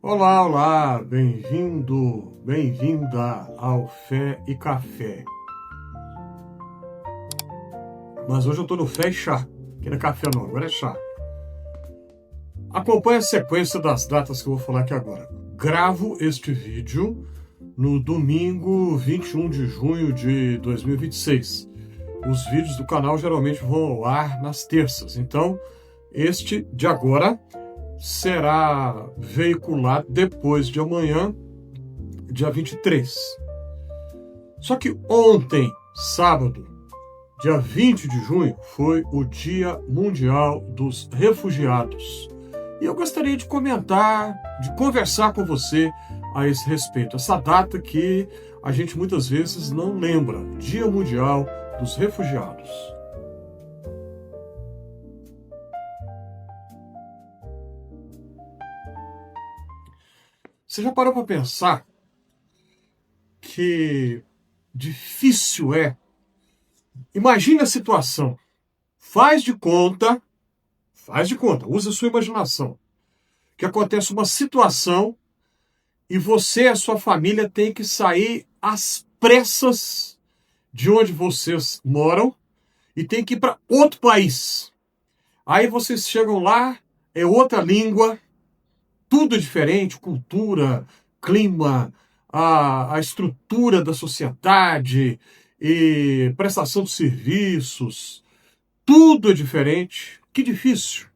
Olá, olá, bem-vindo, bem-vinda ao Fé e Café. Mas hoje eu tô no Fé e Chá, que não é café não, agora é chá. Acompanhe a sequência das datas que eu vou falar aqui agora. Gravo este vídeo no domingo 21 de junho de 2026. Os vídeos do canal geralmente vão ao ar nas terças, então este de agora será veiculado depois de amanhã, dia 23. Só que ontem, sábado, dia 20 de junho, foi o Dia Mundial dos Refugiados. E eu gostaria de comentar, de conversar com você a esse respeito. Essa data que a gente muitas vezes não lembra, Dia Mundial dos Refugiados. Você já parou para pensar que difícil é? Imagine a situação. Faz de conta, usa a sua imaginação, que acontece uma situação e você e a sua família têm que sair às pressas de onde vocês moram e tem que ir para outro país. Aí vocês chegam lá, é outra língua, tudo é diferente, cultura, clima, a estrutura da sociedade, e prestação de serviços, tudo é diferente. Que difícil.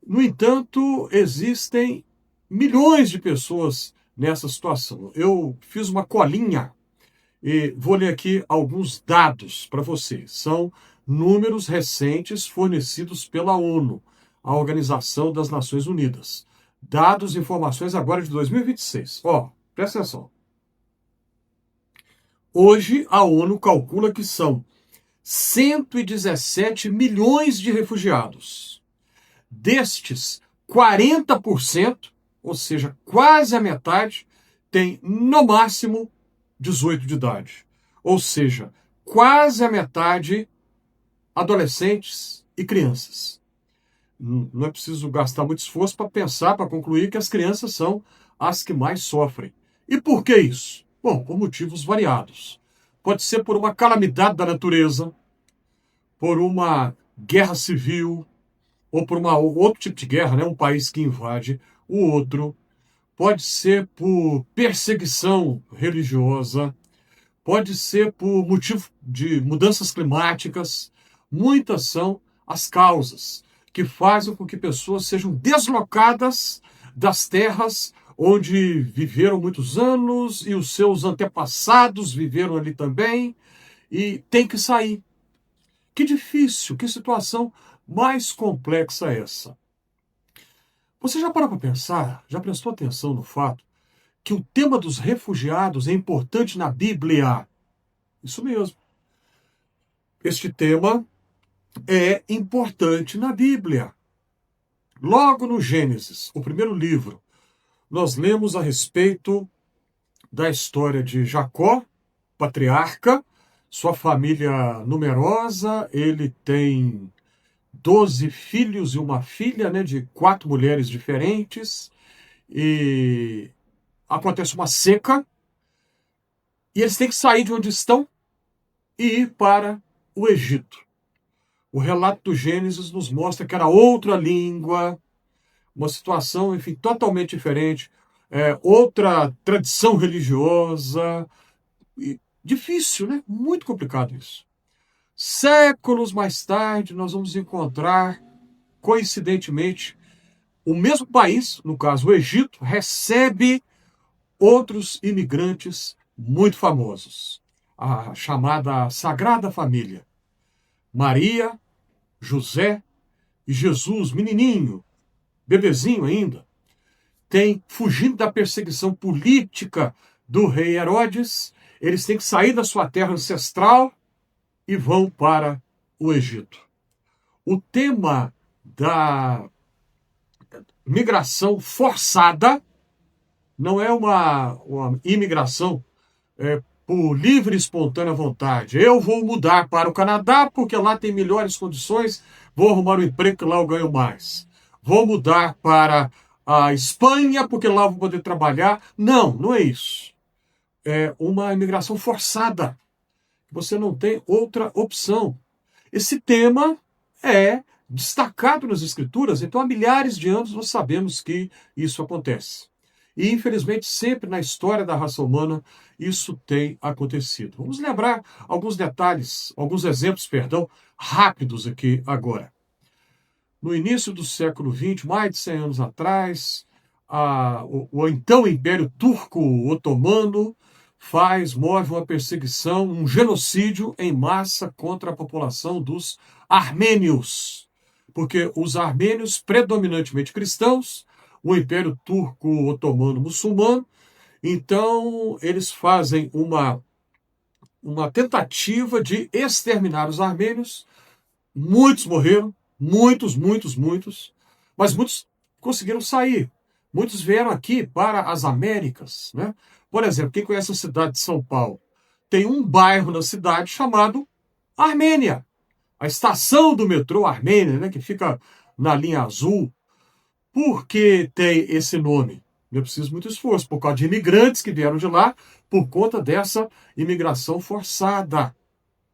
No entanto, existem milhões de pessoas nessa situação. Eu fiz uma colinha e vou ler aqui alguns dados para você. São números recentes fornecidos pela ONU, a Organização das Nações Unidas. Dados e informações agora de 2026. Presta atenção. Hoje, a ONU calcula que são 117 milhões de refugiados. Destes, 40%, ou seja, quase a metade, tem no máximo 18 de idade. Ou seja, quase a metade adolescentes e crianças. Não é preciso gastar muito esforço para pensar, para concluir que as crianças são as que mais sofrem. E por que isso? Bom, por motivos variados. Pode ser por uma calamidade da natureza, por uma guerra civil, ou por outro tipo de guerra, né? Um país que invade o outro. Pode ser por perseguição religiosa, pode ser por motivo de mudanças climáticas. Muitas são as causas que fazem com que pessoas sejam deslocadas das terras onde viveram muitos anos e os seus antepassados viveram ali também e tem que sair. Que difícil, que situação mais complexa é essa? Você já parou para pensar, já prestou atenção no fato que o tema dos refugiados é importante na Bíblia? Isso mesmo. Este tema é importante na Bíblia. Logo no Gênesis, o primeiro livro, nós lemos a respeito da história de Jacó, patriarca, sua família numerosa, ele tem 12 filhos e uma filha, né, de 4 mulheres diferentes, e acontece uma seca, e eles têm que sair de onde estão e ir para o Egito. O relato do Gênesis nos mostra que era outra língua, uma situação, enfim, totalmente diferente, outra tradição religiosa, e difícil, né? Muito complicado isso. Séculos mais tarde, nós vamos encontrar, coincidentemente, o mesmo país, no caso o Egito, recebe outros imigrantes muito famosos. A chamada Sagrada Família. Maria, José e Jesus, menininho, bebezinho ainda, tem, fugindo da perseguição política do rei Herodes, eles têm que sair da sua terra ancestral e vão para o Egito. O tema da migração forçada não é uma imigração por livre e espontânea vontade. Eu vou mudar para o Canadá porque lá tem melhores condições, vou arrumar um emprego que lá eu ganho mais. Vou mudar para a Espanha, porque lá vão poder trabalhar. Não, não é isso. É uma imigração forçada. Você não tem outra opção. Esse tema é destacado nas Escrituras, então há milhares de anos nós sabemos que isso acontece. E, infelizmente, sempre na história da raça humana isso tem acontecido. Vamos lembrar alguns detalhes, alguns exemplos, rápidos aqui agora. No início do século XX, mais de 100 anos atrás, o então Império Turco-Otomano move uma perseguição, um genocídio em massa contra a população dos armênios. Porque os armênios, predominantemente cristãos, o Império Turco-Otomano muçulmano, então eles fazem uma tentativa de exterminar os armênios. Muitos morreram, muitos, mas muitos conseguiram sair. Muitos vieram aqui para as Américas, né? Por exemplo, quem conhece a cidade de São Paulo? Tem um bairro na cidade chamado Armênia. A estação do metrô Armênia, né, que fica na linha azul. Por que tem esse nome? Não é preciso muito esforço, por causa de imigrantes que vieram de lá, por conta dessa imigração forçada.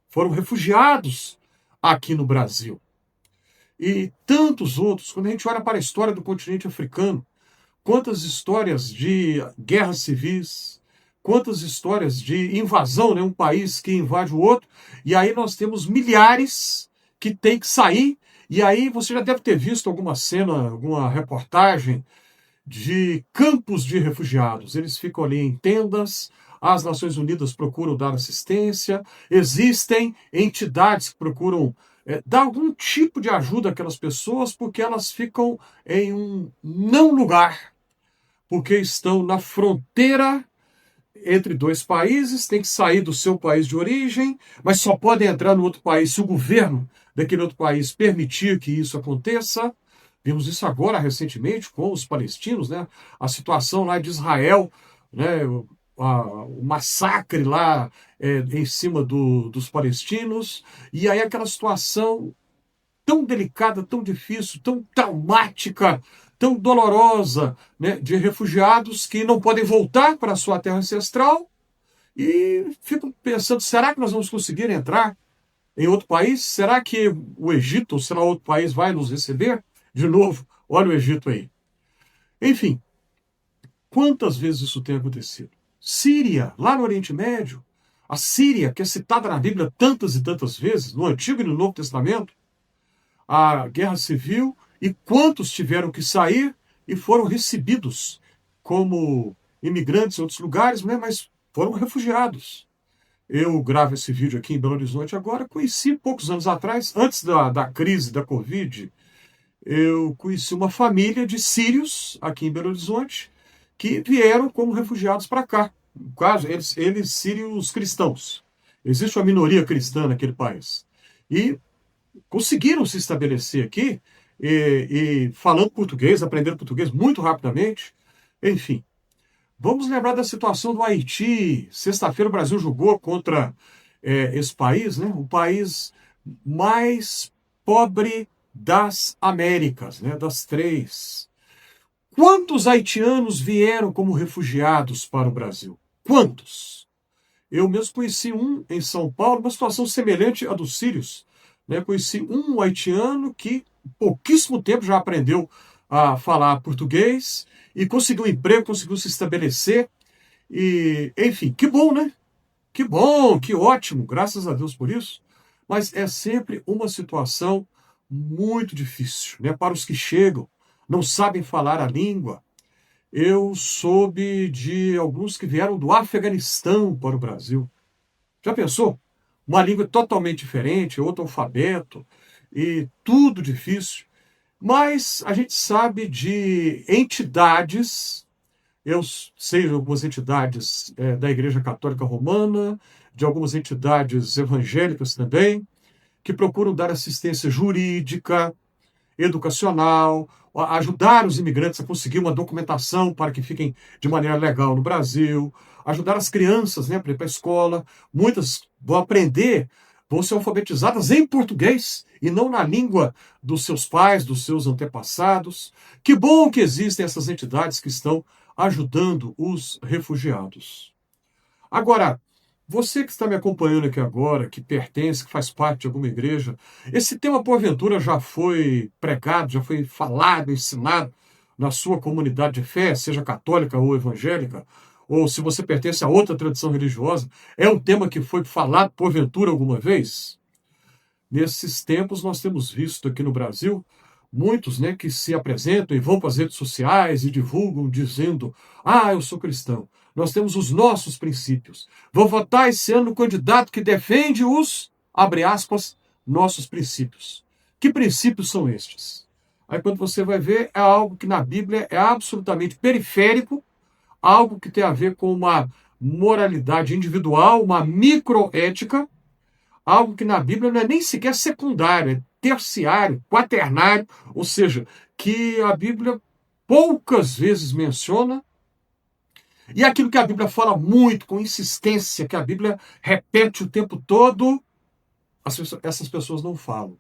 Foram refugiados aqui no Brasil. E tantos outros, quando a gente olha para a história do continente africano, quantas histórias de guerras civis, quantas histórias de invasão, né? Um país que invade o outro, e aí nós temos milhares que têm que sair, e aí você já deve ter visto alguma cena, alguma reportagem de campos de refugiados. Eles ficam ali em tendas, as Nações Unidas procuram dar assistência, existem entidades que procuram dar algum tipo de ajuda àquelas pessoas, porque elas ficam em um não lugar, porque estão na fronteira entre dois países, tem que sair do seu país de origem, mas só podem entrar no outro país se o governo daquele outro país permitir que isso aconteça. Vimos isso agora recentemente com os palestinos, né? A situação lá de Israel, né? O massacre lá em cima dos palestinos, e aí aquela situação tão delicada, tão difícil, tão traumática, tão dolorosa, né, de refugiados que não podem voltar para a sua terra ancestral e ficam pensando, será que nós vamos conseguir entrar em outro país? Será que o Egito, ou será outro país, vai nos receber? De novo, olha o Egito aí. Enfim, quantas vezes isso tem acontecido? Síria, lá no Oriente Médio, a Síria, que é citada na Bíblia tantas e tantas vezes, no Antigo e no Novo Testamento, a guerra civil, e quantos tiveram que sair e foram recebidos como imigrantes em outros lugares, né, mas foram refugiados. Eu gravo esse vídeo aqui em Belo Horizonte agora, conheci poucos anos atrás, antes da crise da Covid, eu conheci uma família de sírios aqui em Belo Horizonte que vieram como refugiados para cá. No caso, eles sírios cristãos. Existe uma minoria cristã naquele país. E conseguiram se estabelecer aqui e falando português, aprendendo português muito rapidamente. Enfim, vamos lembrar da situação do Haiti. Sexta-feira o Brasil jogou contra esse país, né? O país mais pobre das Américas, né? Das três. Quantos haitianos vieram como refugiados para o Brasil? Quantos? Eu mesmo conheci um em São Paulo, uma situação semelhante à dos sírios. Né? Conheci um haitiano que, em pouquíssimo tempo, já aprendeu a falar português e conseguiu um emprego, conseguiu se estabelecer. E, enfim, que bom, né? Que bom, que ótimo, graças a Deus por isso. Mas é sempre uma situação muito difícil, né? Para os que chegam, não sabem falar a língua. Eu soube de alguns que vieram do Afeganistão para o Brasil. Já pensou? Uma língua totalmente diferente, outro alfabeto, e tudo difícil. Mas a gente sabe de entidades, eu sei de algumas entidades da Igreja Católica Romana, de algumas entidades evangélicas também, que procuram dar assistência jurídica, educacional, ajudar os imigrantes a conseguir uma documentação para que fiquem de maneira legal no Brasil, ajudar as crianças, né, para ir para a escola. Muitas vão aprender vão ser alfabetizadas em português e não na língua dos seus pais, dos seus antepassados. Que bom que existem essas entidades que estão ajudando os refugiados. Agora, você que está me acompanhando aqui agora, que pertence, que faz parte de alguma igreja, esse tema, porventura, já foi pregado, já foi falado, ensinado na sua comunidade de fé, seja católica ou evangélica, ou se você pertence a outra tradição religiosa, é um tema que foi falado, porventura, alguma vez? Nesses tempos, nós temos visto aqui no Brasil muitos, né, que se apresentam e vão para as redes sociais e divulgam dizendo: eu sou cristão, nós temos os nossos princípios, vou votar esse ano no candidato que defende os, abre aspas, nossos princípios. Que princípios são estes? Aí quando você vai ver, é algo que na Bíblia é absolutamente periférico, algo que tem a ver com uma moralidade individual, uma microética, algo que na Bíblia não é nem sequer secundário, é terciário, quaternário, ou seja, que a Bíblia poucas vezes menciona, e aquilo que a Bíblia fala muito, com insistência, que a Bíblia repete o tempo todo, essas pessoas não falam.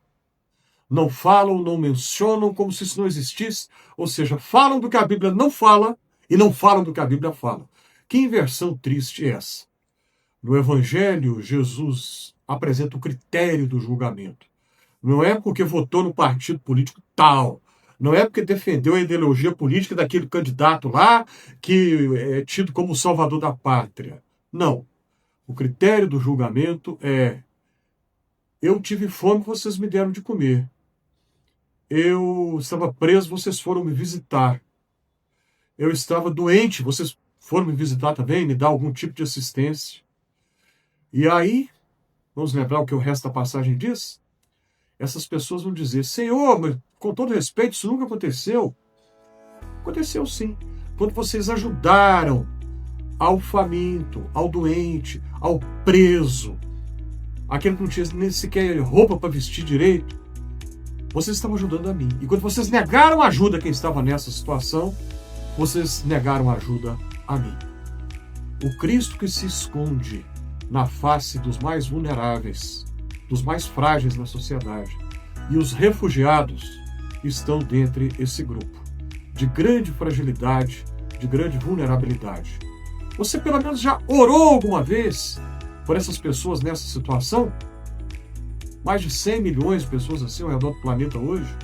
Não falam, não mencionam, como se isso não existisse, ou seja, falam do que a Bíblia não fala e não falam do que a Bíblia fala. Que inversão triste é essa? No Evangelho, Jesus apresenta o critério do julgamento. Não é porque votou no partido político tal, não é porque defendeu a ideologia política daquele candidato lá, que é tido como o salvador da pátria. Não. O critério do julgamento é: eu tive fome, vocês me deram de comer. Eu estava preso, vocês foram me visitar. Eu estava doente, vocês foram me visitar também, me dar algum tipo de assistência. E aí, vamos lembrar o que o resto da passagem diz? Essas pessoas vão dizer: Senhor, mas com todo respeito, isso nunca aconteceu. Aconteceu sim. Quando vocês ajudaram ao faminto, ao doente, ao preso, aquele que não tinha nem sequer roupa para vestir direito, vocês estavam ajudando a mim. E quando vocês negaram ajuda a quem estava nessa situação, vocês negaram ajuda a mim. O Cristo que se esconde na face dos mais vulneráveis, dos mais frágeis na sociedade, e os refugiados estão dentre esse grupo de grande fragilidade, de grande vulnerabilidade. Você pelo menos já orou alguma vez por essas pessoas nessa situação? Mais de 100 milhões de pessoas assim ao redor do planeta hoje?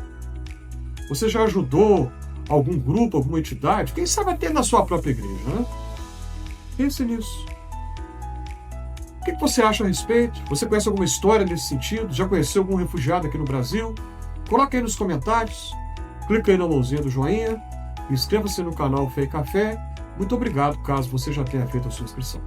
Você já ajudou algum grupo, alguma entidade? Quem sabe até na sua própria igreja, né? Pense nisso. O que você acha a respeito? Você conhece alguma história nesse sentido? Já conheceu algum refugiado aqui no Brasil? Coloque aí nos comentários. Clica aí na mãozinha do joinha. Inscreva-se no canal Fé e Café. Muito obrigado, caso você já tenha feito a sua inscrição.